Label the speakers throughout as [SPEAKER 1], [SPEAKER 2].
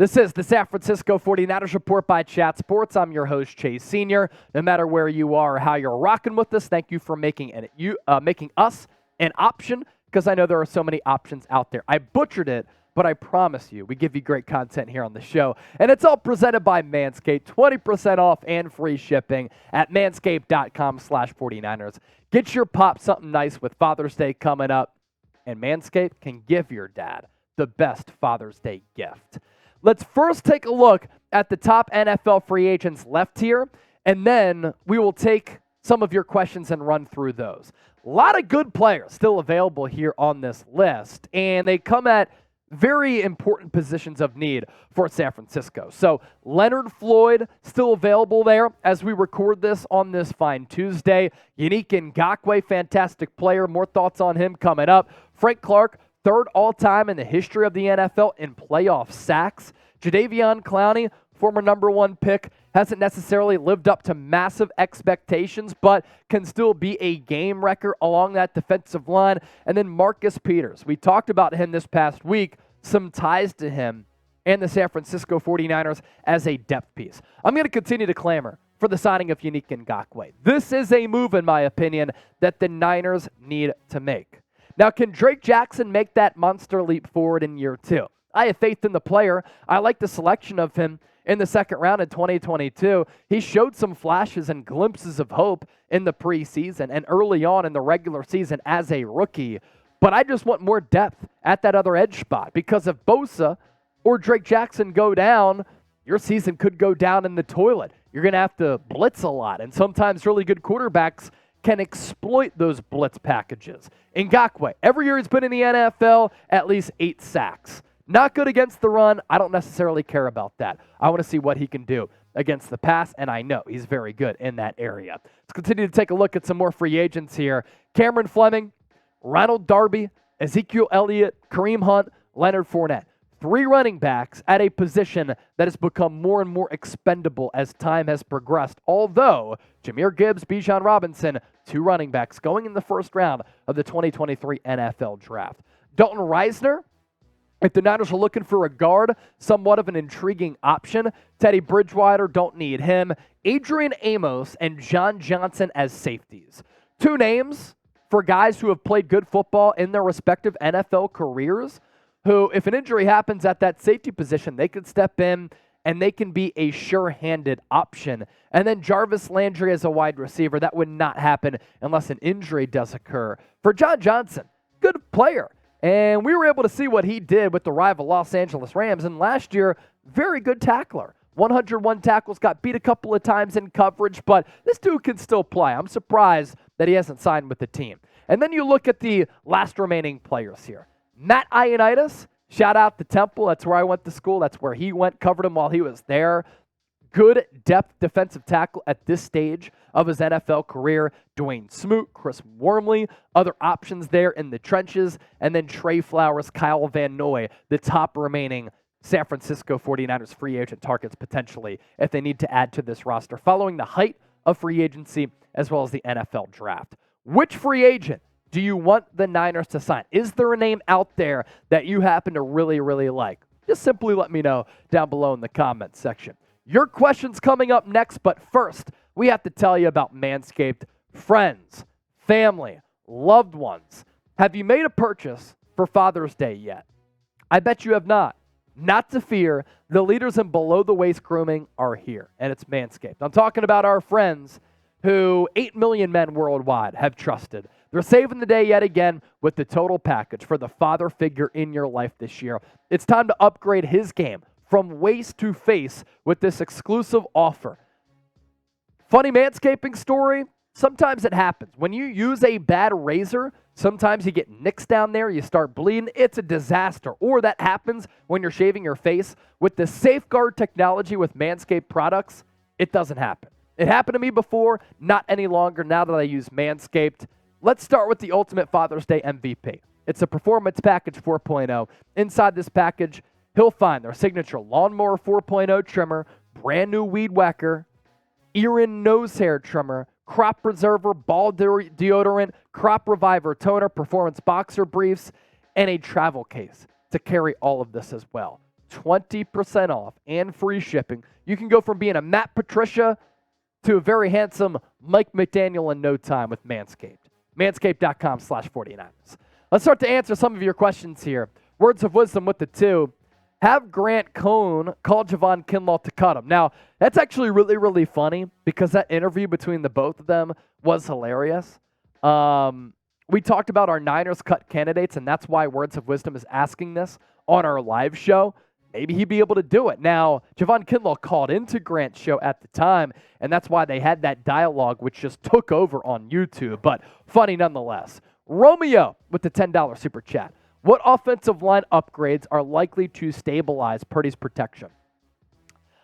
[SPEAKER 1] This is the San Francisco 49ers Report by Chat Sports. I'm your host, Chase Sr. No matter where you are or how you're rocking with us, thank you for making us an option, because I know there are so many options out there. I butchered it, but I promise you, we give you great content here on the show. And it's all presented by Manscaped. 20% off and free shipping at manscaped.com/49ers. Get your pop something nice with Father's Day coming up, and Manscaped can give your dad the best Father's Day gift. Let's first take a look at the top NFL free agents left here, and then we will take some of your questions and run through those. A lot of good players still available here on this list, and they come at very important positions of need for San Francisco. So Leonard Floyd still available there as we record this on this fine Tuesday. Ioannidis, fantastic player. More thoughts on him coming up. Frank Clark, third all-time in the history of the NFL in playoff sacks. Jadeveon Clowney, former number one pick, hasn't necessarily lived up to massive expectations, but can still be a game wrecker along that defensive line. And then Marcus Peters. We talked about him this past week, some ties to him and the San Francisco 49ers as a depth piece. I'm going to continue to clamor for the signing of Ioannidis. This is a move, in my opinion, that the Niners need to make. Now, can Drake Jackson make that monster leap forward in year two? I have faith in the player. I like the selection of him in the second round in 2022. He showed some flashes and glimpses of hope in the preseason and early on in the regular season as a rookie. But I just want more depth at that other edge spot, because if Bosa or Drake Jackson go down, your season could go down in the toilet. You're going to have to blitz a lot, and sometimes really good quarterbacks can exploit those blitz packages. Ngakoue, every year he's been in the NFL, at least 8 sacks. Not good against the run. I don't necessarily care about that. I want to see what he can do against the pass, and I know he's very good in that area. Let's continue to take a look at some more free agents here. Cameron Fleming, Ronald Darby, Ezekiel Elliott, Kareem Hunt, Leonard Fournette. 3 running backs at a position that has become more and more expendable as time has progressed. Although, Jahmyr Gibbs, Bijan Robinson, 2 running backs going in the first round of the 2023 NFL Draft. Dalton Risner, if the Niners are looking for a guard, somewhat of an intriguing option. Teddy Bridgewater, don't need him. Adrian Amos and John Johnson as safeties. 2 names for guys who have played good football in their respective NFL careers, who, if an injury happens at that safety position, they could step in and they can be a sure-handed option. And then Jarvis Landry as a wide receiver. That would not happen unless an injury does occur. For John Johnson, good player. And we were able to see what he did with the rival Los Angeles Rams. And last year, very good tackler. 101 tackles, got beat a couple of times in coverage, but this dude can still play. I'm surprised that he hasn't signed with the team. And then you look at the last remaining players here. Matt Ioannidis, shout out to Temple. That's where I went to school. That's where he went, covered him while he was there. Good depth defensive tackle at this stage of his NFL career. Dwayne Smoot, Chris Wormley, other options there in the trenches. And then Trey Flowers, Kyle Van Noy, the top remaining San Francisco 49ers free agent targets potentially if they need to add to this roster following the height of free agency as well as the NFL draft. Which free agent do you want the Niners to sign? Is there a name out there that you happen to really, really like? Just simply let me know down below in the comments section. Your questions coming up next, but first, we have to tell you about Manscaped. Friends, family, loved ones, have you made a purchase for Father's Day yet? I bet you have not. Not to fear, the leaders in below-the-waist grooming are here, and it's Manscaped. I'm talking about our friends who 8 million men worldwide have trusted. They're saving the day yet again with the total package for the father figure in your life this year. It's time to upgrade his game from waist to face with this exclusive offer. Funny manscaping story, sometimes it happens. When you use a bad razor, sometimes you get nicks down there, you start bleeding, it's a disaster. Or that happens when you're shaving your face. With the Safeguard technology with Manscaped products, it doesn't happen. It happened to me before, not any longer now that I use Manscaped. Let's start with the ultimate Father's Day MVP. It's a Performance Package 4.0. Inside this package, he'll find their signature Lawnmower 4.0 trimmer, brand new Weed Whacker, ear and nose hair trimmer, Crop Preserver, ball deodorant, Crop Reviver toner, Performance Boxer briefs, and a travel case to carry all of this as well. 20% off and free shipping. You can go from being a Matt Patricia to a very handsome Mike McDaniel in no time with Manscaped. Manscaped.com/49ers. Let's start to answer some of your questions here. Words of wisdom with the two. Have Grant Cohn call Javon Kinlaw to cut him. Now, that's actually really, really funny because that interview between the both of them was hilarious. We talked about our Niners cut candidates, and that's why Words of Wisdom is asking this on our live show. Maybe he'd be able to do it. Now, Javon Kinlaw called into Grant's show at the time, and that's why they had that dialogue, which just took over on YouTube, but funny nonetheless. Romeo with the $10 super chat. What offensive line upgrades are likely to stabilize Purdy's protection?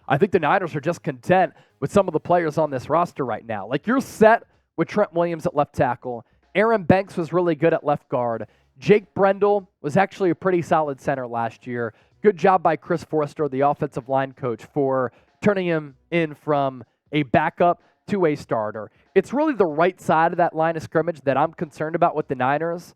[SPEAKER 1] I think the Niners are just content with some of the players on this roster right now. Like, you're set with Trent Williams at left tackle. Aaron Banks was really good at left guard. Jake Brendel was actually a pretty solid center last year. Good job by Chris Forrester, the offensive line coach, for turning him in from a backup to a starter. It's really the right side of that line of scrimmage that I'm concerned about with the Niners.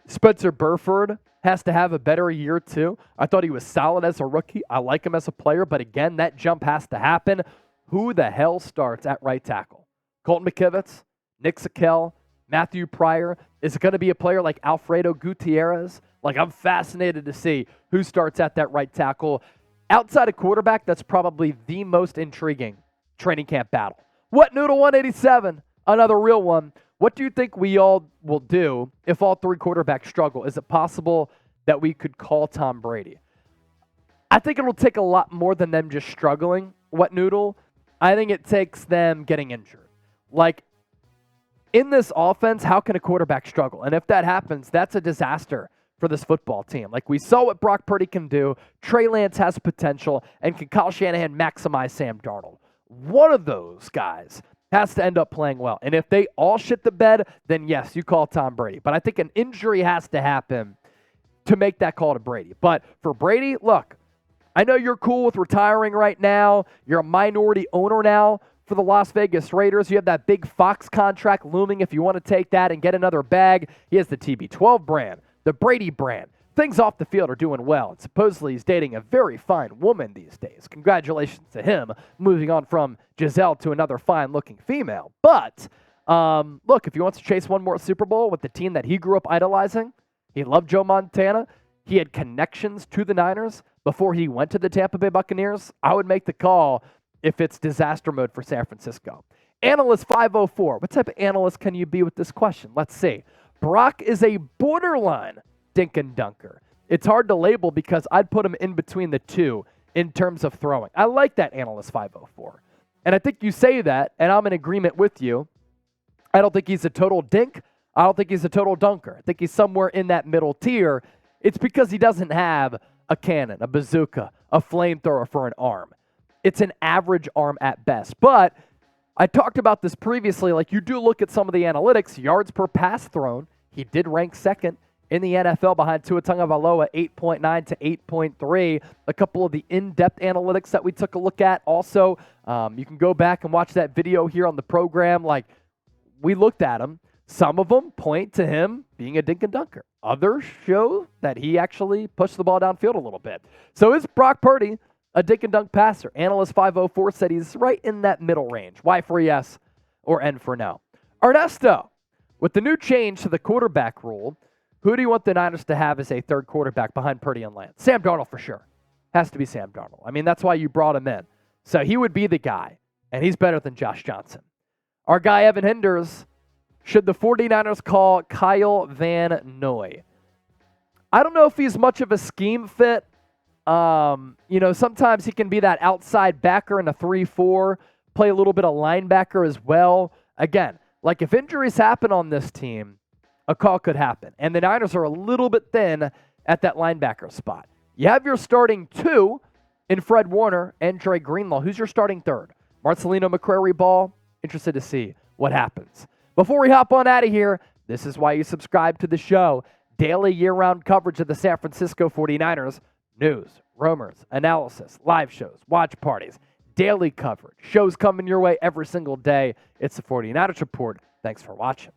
[SPEAKER 1] Spencer Burford has to have a better year, too. I thought he was solid as a rookie. I like him as a player, but again, that jump has to happen. Who the hell starts at right tackle? Colton McKivitz, Nick Sakel, Matthew Pryor? Is it going to be a player like Alfredo Gutierrez? Like, I'm fascinated to see who starts at that right tackle. Outside of quarterback, that's probably the most intriguing training camp battle. What Noodle 187? Another real one. What do you think we all will do if all three quarterbacks struggle? Is it possible that we could call Tom Brady? I think it'll take a lot more than them just struggling. What Noodle? I think it takes them getting injured. Like, in this offense, how can a quarterback struggle? And if that happens, that's a disaster for this football team. Like, we saw what Brock Purdy can do. Trey Lance has potential. And can Kyle Shanahan maximize Sam Darnold? One of those guys has to end up playing well. And if they all shit the bed, then yes, you call Tom Brady. But I think an injury has to happen to make that call to Brady. But for Brady, look, I know you're cool with retiring right now. You're a minority owner now for the Las Vegas Raiders. You have that big Fox contract looming if you want to take that and get another bag. He has the TB12 brand, the Brady brand. Things off the field are doing well. And supposedly he's dating a very fine woman these days. Congratulations to him, moving on from Giselle to another fine-looking female. But, look, if he wants to chase one more Super Bowl with the team that he grew up idolizing, he loved Joe Montana, he had connections to the Niners before he went to the Tampa Bay Buccaneers, I would make the call if it's disaster mode for San Francisco. Analyst 504. What type of analyst can you be with this question? Let's see. Brock is a borderline Dink-And-Dunker. It's hard to label because I'd put him in between the two in terms of throwing. I like that, Analyst 504. And I think you say that, and I'm in agreement with you. I don't think he's a total dink. I don't think he's a total dunker. I think he's somewhere in that middle tier. It's because he doesn't have a cannon, a bazooka, a flamethrower for an arm. It's an average arm at best. But I talked about this previously. Like, you do look at some of the analytics, yards per pass thrown. He did rank second in the NFL behind Tua Tagovailoa, 8.9 to 8.3. A couple of the in-depth analytics that we took a look at. Also, you can go back and watch that video here on the program. Like, we looked at him. Some of them point to him being a Dink-And-Dunker. Others show that he actually pushed the ball downfield a little bit. So is Brock Purdy a Dink-And-Dunk passer? Analyst 504 said he's right in that middle range. Y for yes or N for no. Ernesto, with the new change to the quarterback rule, who do you want the Niners to have as a third quarterback behind Purdy and Lance? Sam Darnold for sure. Has to be Sam Darnold. I mean, that's why you brought him in. So he would be the guy, and he's better than Josh Johnson. Our guy, Evan Hinders, should the 49ers call Kyle Van Noy? I don't know if he's much of a scheme fit. Sometimes he can be that outside backer in a 3-4, play a little bit of linebacker as well. Again, like if injuries happen on this team, a call could happen. And the Niners are a little bit thin at that linebacker spot. You have your starting two in Fred Warner and Dre Greenlaw. Who's your starting third? Marcelino McCrary Ball? Interested to see what happens. Before we hop on out of here, this is why you subscribe to the show. Daily year-round coverage of the San Francisco 49ers. News, rumors, analysis, live shows, watch parties, daily coverage. Shows coming your way every single day. It's the 49ers Report. Thanks for watching.